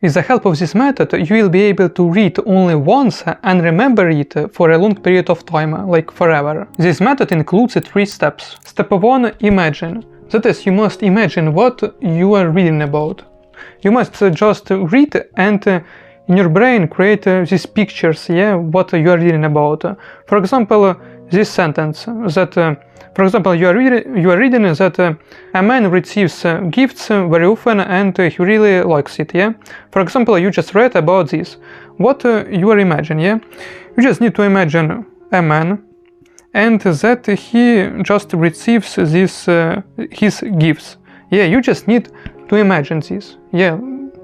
With the help of this method, you will be able to read only once and remember it for a long period of time, like forever. This method includes 3 steps. Step 1. Imagine. That is, you must imagine what you are reading about. You must just read and in your brain create these pictures, what you are reading about. For example, this sentence that, for example, you are reading that a man receives gifts very often and he really likes it, For example, you just read about this. What you are imagining, You just need to imagine a man and that he just receives his gifts. You just need to imagine this.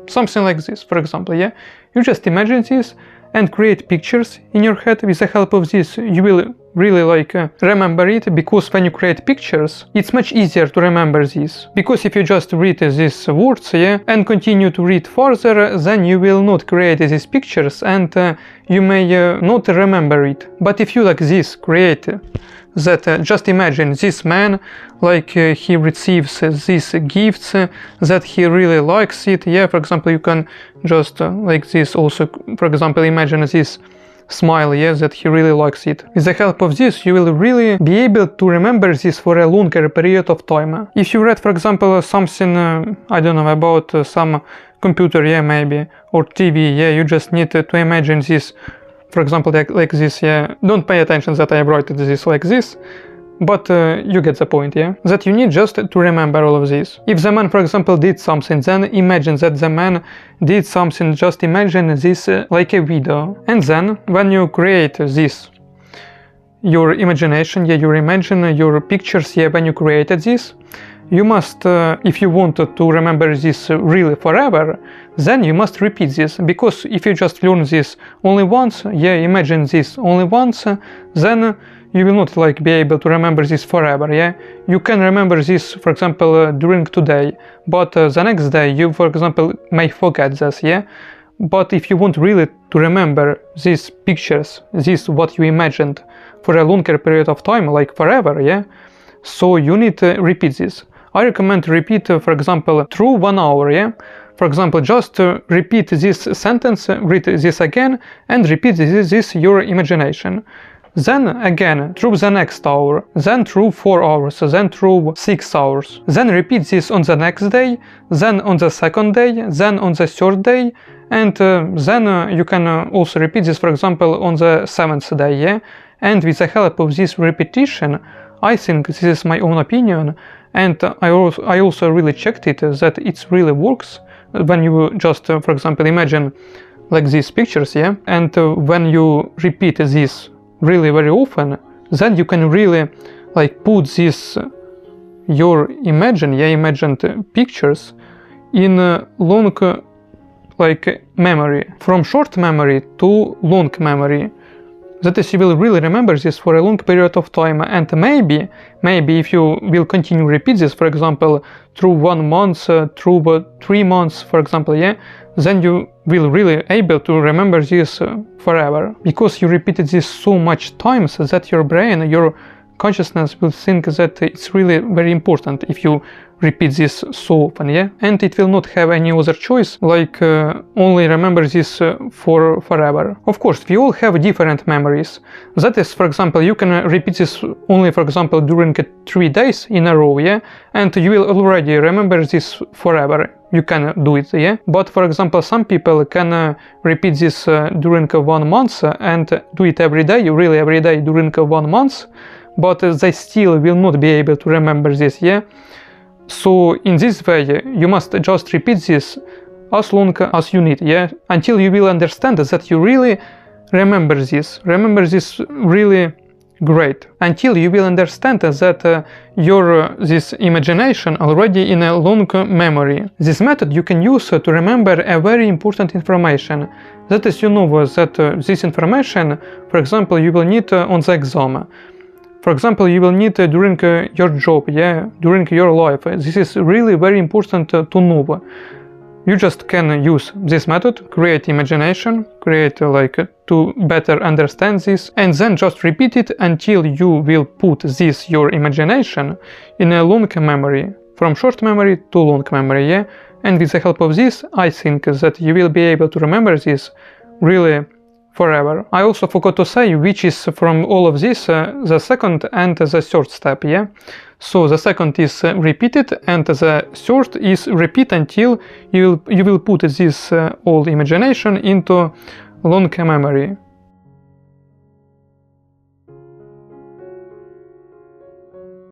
Something like this, for example, You just imagine this and create pictures in your head. With the help of this, you will really remember it, because when you create pictures, it's much easier to remember this. Because if you just read these words, and continue to read further, then you will not create these pictures and you may not remember it. But if you like this, create that just imagine this man, he receives these gifts, that he really likes it, for example, you can just like this also, for example, imagine this smile, that he really likes it. With the help of this, you will really be able to remember this for a longer period of time. If you read, for example, something, I don't know, about some computer, maybe, or TV, you just need to imagine this, for example, like this, Don't pay attention that I wrote this like this, but you get the point, That you need just to remember all of this. If the man, for example, did something, then imagine that the man did something, just imagine this like a video. And then, when you create this, your imagination, you imagine your pictures, when you created this, you must, if you want to remember this really forever, then you must repeat this, because if you just learn this only once, imagine this only once, then you will not be able to remember this forever, You can remember this, for example, during today, but the next day you, for example, may forget this, But if you want really to remember these pictures, this what you imagined for a longer period of time, like forever, so you need to repeat this. I recommend to repeat, for example, through 1 hour, For example, just repeat this sentence, read this again, and repeat this your imagination. Then again, through the next hour, then through 4 hours, then through 6 hours. Then repeat this on the next day, then on the second day, then on the third day, and then you can also repeat this, for example, on the 7th day, And with the help of this repetition, I think, this is my own opinion, and I also really checked it, that it really works when you just, for example, imagine like these pictures, and when you repeat this really very often, then you can really put this your imagined pictures in long memory, from short memory to long memory. That is, you will really remember this for a long period of time, and maybe if you will continue repeat this, for example, through 1 month, through 3 months, for example, then you will really able to remember this forever, because you repeated this so much times that your brain, your consciousness will think that it's really very important if you repeat this so often, and it will not have any other choice only remember this for forever. Of course, we all have different memories. That is, for example, you can repeat this only, for example, during 3 days in a row, and you will already remember this forever. You can do it, But for example, some people can repeat this during 1 month and do it every day, really every day during 1 month, but they still will not be able to remember this, So in this way, you must just repeat this as long as you need, until you will understand that you really remember this really great, until you will understand that this imagination already in a long memory. This method you can use to remember a very important information. That is, you know that this information, for example, you will need on the exam. For example, you will need during your job, during your life. This is really very important to know. You just can use this method, create imagination, create to better understand this, and then just repeat it until you will put your imagination in a long memory, from short memory to long memory, And with the help of this, I think that you will be able to remember this really forever. I also forgot to say which is from all of this the second and the third step, yeah? So the second is repeat it, and the third is repeat until you will put this old imagination into long memory.